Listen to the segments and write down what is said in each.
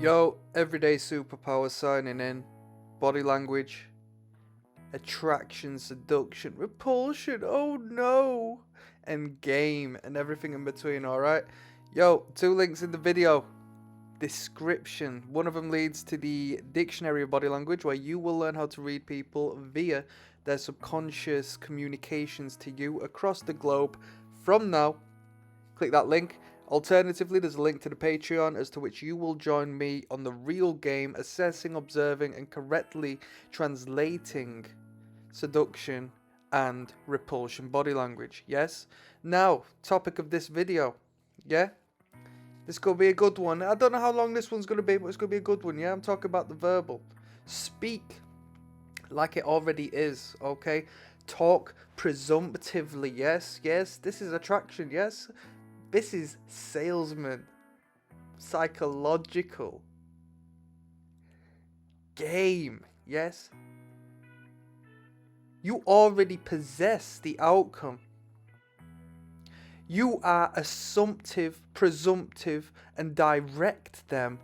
Yo, everyday superpower signing in. Body language, attraction, seduction, repulsion, oh no, and game, and everything in between, alright? Yo, 2 links in the video description. One of them leads to the dictionary of body language, where you will learn how to read people via their subconscious communications to you across the globe from now. Click that link. Alternatively, there's a link to the Patreon as to which you will join me on the real game, assessing, observing, and correctly translating seduction and repulsion body language. Yes? Now, topic of this video. Yeah? This could be a good one. I don't know how long this one's going to be, but it's going to be a good one. Yeah? I'm talking about the verbal. Speak like it already is, okay? Talk presumptively. Yes? Yes? This is attraction. Yes? This is salesman, psychological, game, yes? You already possess the outcome. You are assumptive, presumptive, and direct them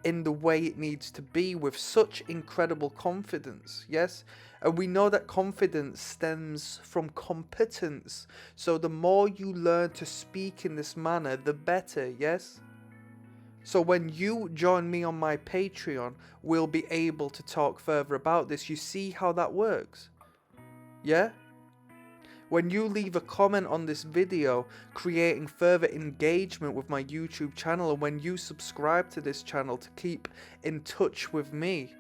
in the way it needs to be with such incredible confidence, yes? And we know that confidence stems from competence. So the more you learn to speak in this manner, the better, yes? So when you join me on my Patreon, we'll be able to talk further about this. You see how that works? Yeah? When you leave a comment on this video, creating further engagement with my YouTube channel, and when you subscribe to this channel to keep in touch with me,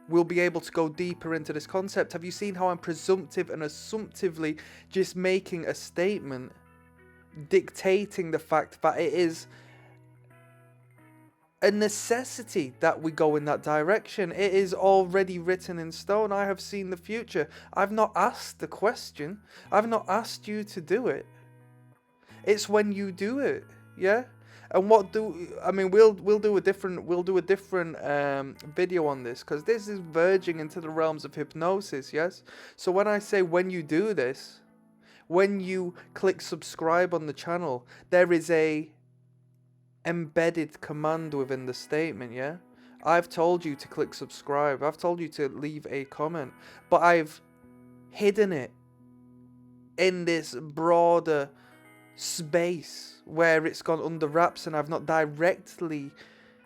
we'll be able to go deeper into this concept. Have you seen how I'm presumptive and assumptively just making a statement, dictating the fact that it is a necessity that we go in that direction? It is already written in stone. I have seen the future. I've not asked the question. I've not asked you to do it. It's when you do it, yeah? And we'll do a different video on this, because this is verging into the realms of hypnosis, yes? So when I say when you do this, when you click subscribe on the channel, there is a embedded command within the statement, yeah? I've told you to click subscribe. I've told you to leave a comment, but I've hidden it in this broader space where it's gone under wraps, and I've not directly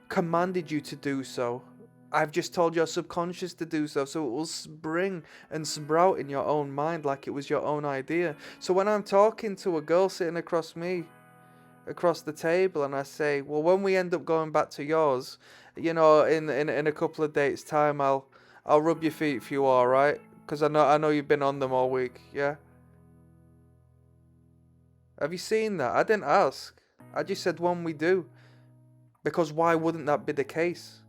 commanded you to do so. I've just told your subconscious to do so, so it will spring and sprout in your own mind like it was your own idea. So when I'm talking to a girl sitting across the table, and I say, well, when we end up going back to yours, you know, in a couple of dates time, I'll rub your feet for you, all right? Because I know you've been on them all week, yeah? Have you seen that? I didn't ask. I just said when we do. Because why wouldn't that be the case?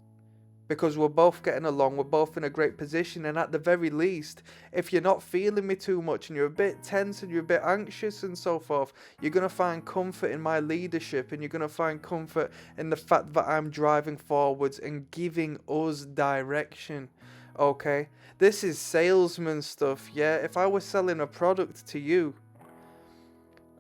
Because we're both getting along, we're both in a great position, and at the very least, if you're not feeling me too much and you're a bit tense and you're a bit anxious and so forth, you're going to find comfort in my leadership, and you're going to find comfort in the fact that I'm driving forwards and giving us direction, okay? This is salesman stuff, yeah? If I was selling a product to you,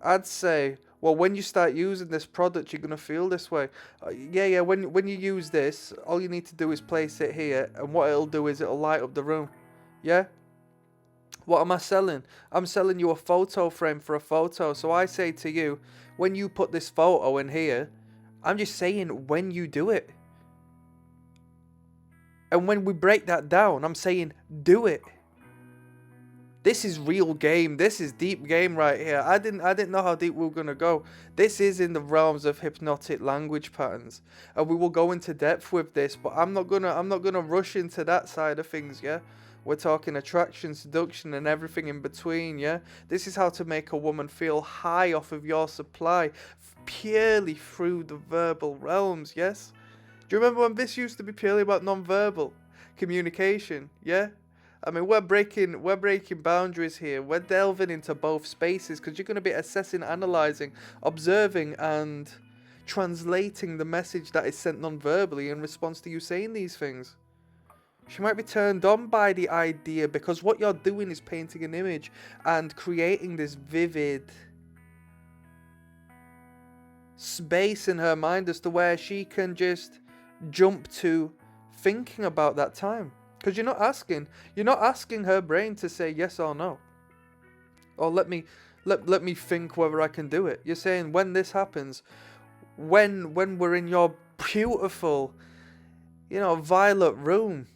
I'd say, well, when you start using this product, you're going to feel this way. Yeah, when you use this, all you need to do is place it here, and what it'll do is it'll light up the room. Yeah? What am I selling? I'm selling you a photo frame for a photo. So I say to you, when you put this photo in here, I'm just saying when you do it. And when we break that down, I'm saying do it. This is real game. This is deep game right here. I didn't know how deep we were gonna go. This is in the realms of hypnotic language patterns, and we will go into depth with this. But I'm not gonna rush into that side of things. Yeah, we're talking attraction, seduction, and everything in between. Yeah, this is how to make a woman feel high off of your supply, purely through the verbal realms. Yes. Do you remember when this used to be purely about non-verbal communication? Yeah. I mean, we're breaking boundaries here. We're delving into both spaces, because you're going to be assessing, analysing, observing, and translating the message that is sent non-verbally in response to you saying these things. She might be turned on by the idea, because what you're doing is painting an image and creating this vivid space in her mind as to where she can just jump to thinking about that time. Because you're not asking her brain to say yes or no. Or let me think whether I can do it. You're saying when this happens, when we're in your beautiful, violet room,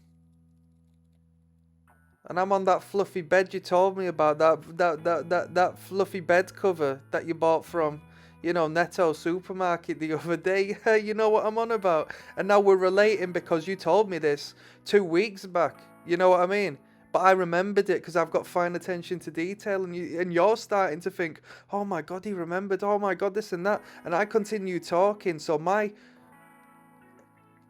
and I'm on that fluffy bed you told me about, that fluffy bed cover that you bought from, Netto supermarket the other day. You know what I'm on about. And now we're relating because you told me this 2 weeks back. You know what I mean? But I remembered it because I've got fine attention to detail, and you're starting to think, oh my God, he remembered. Oh my God, this and that. And I continue talking. So my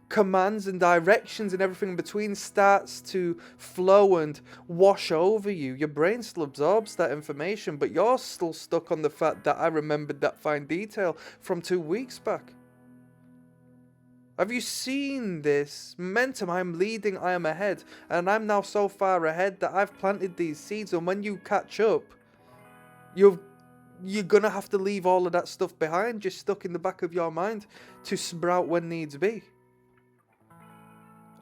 commands and directions and everything in between starts to flow and wash over you. Your brain still absorbs that information, but you're still stuck on the fact that I remembered that fine detail from 2 weeks back. Have you seen this momentum? I'm leading, I am ahead, and I'm now so far ahead that I've planted these seeds, and when you catch up, you're gonna have to leave all of that stuff behind, just stuck in the back of your mind to sprout when needs be.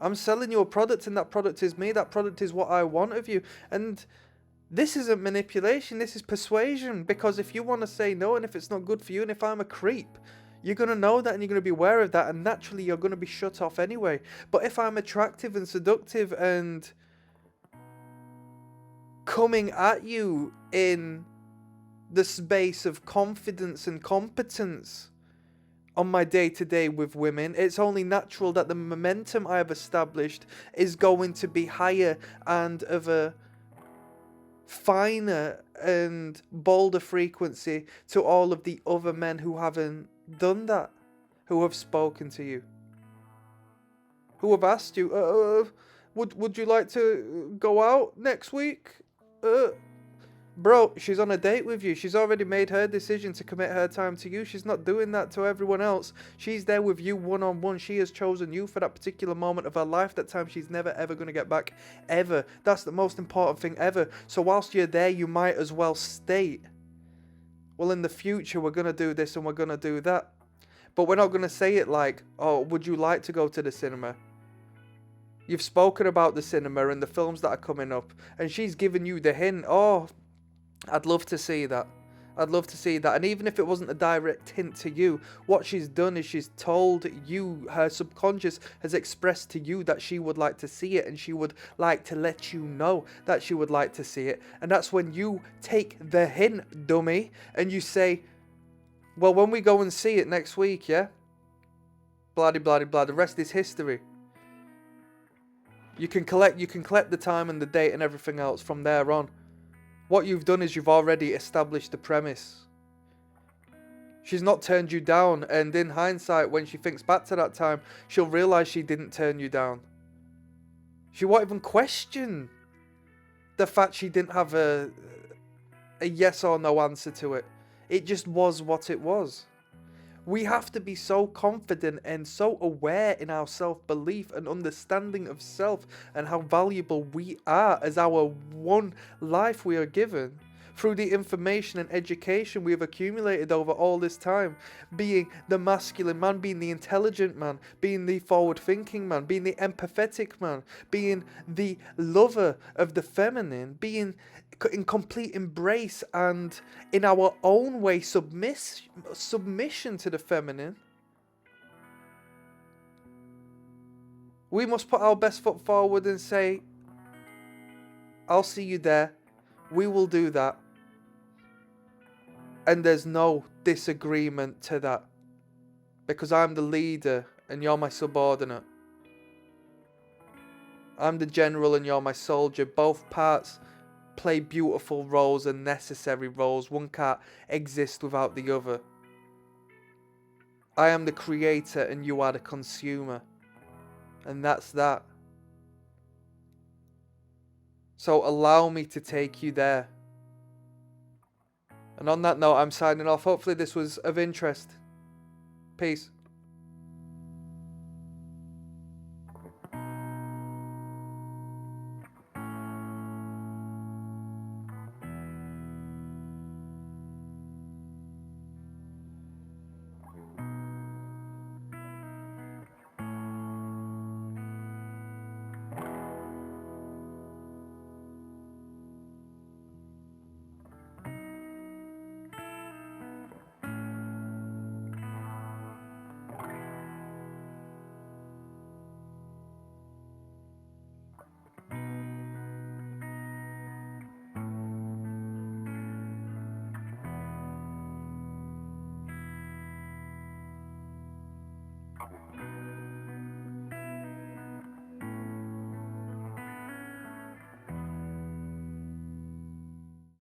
I'm selling you a product, and that product is me. That product is what I want of you. And this isn't manipulation. This is persuasion. Because if you want to say no, and if it's not good for you, and if I'm a creep, you're going to know that, and you're going to be aware of that. And naturally, you're going to be shut off anyway. But if I'm attractive and seductive and coming at you in the space of confidence and competence on my day-to-day with women, it's only natural that the momentum I have established is going to be higher and of a finer and bolder frequency to all of the other men who haven't done that, who have spoken to you, who have asked you, would you like to go out next week? Bro, she's on a date with you. She's already made her decision to commit her time to you. She's not doing that to everyone else. She's there with you one-on-one. She has chosen you for that particular moment of her life. That time she's never ever going to get back. Ever. That's the most important thing ever. So whilst you're there, you might as well state, well, in the future, we're going to do this and we're going to do that. But we're not going to say it like, oh, would you like to go to the cinema? You've spoken about the cinema and the films that are coming up. And she's given you the hint, oh, I'd love to see that. I'd love to see that. And even if it wasn't a direct hint to you, what she's done is she's told you, her subconscious has expressed to you that she would like to see it, and she would like to let you know that she would like to see it. And that's when you take the hint, dummy, and you say, well, when we go and see it next week, yeah? Blah, blah, blah. The rest is history. You can collect the time and the date and everything else from there on. What you've done is you've already established the premise. She's not turned you down, and in hindsight, when she thinks back to that time, she'll realise she didn't turn you down. She won't even question the fact she didn't have a yes or no answer to it. It just was what it was. We have to be so confident and so aware in our self-belief and understanding of self and how valuable we are as our one life we are given through the information and education we have accumulated over all this time, being the masculine man, being the intelligent man, being the forward-thinking man, being the empathetic man, being the lover of the feminine, being in complete embrace and in our own way submission to the feminine. We must put our best foot forward and say, I'll see you there, we will do that, and there's no disagreement to that, because I'm the leader and you're my subordinate. I'm the general and you're my soldier. Both parts play beautiful roles and necessary roles. One can't exist without the other. I am the creator and you are the consumer. And that's that. So allow me to take you there. And on that note, I'm signing off. Hopefully this was of interest. Peace.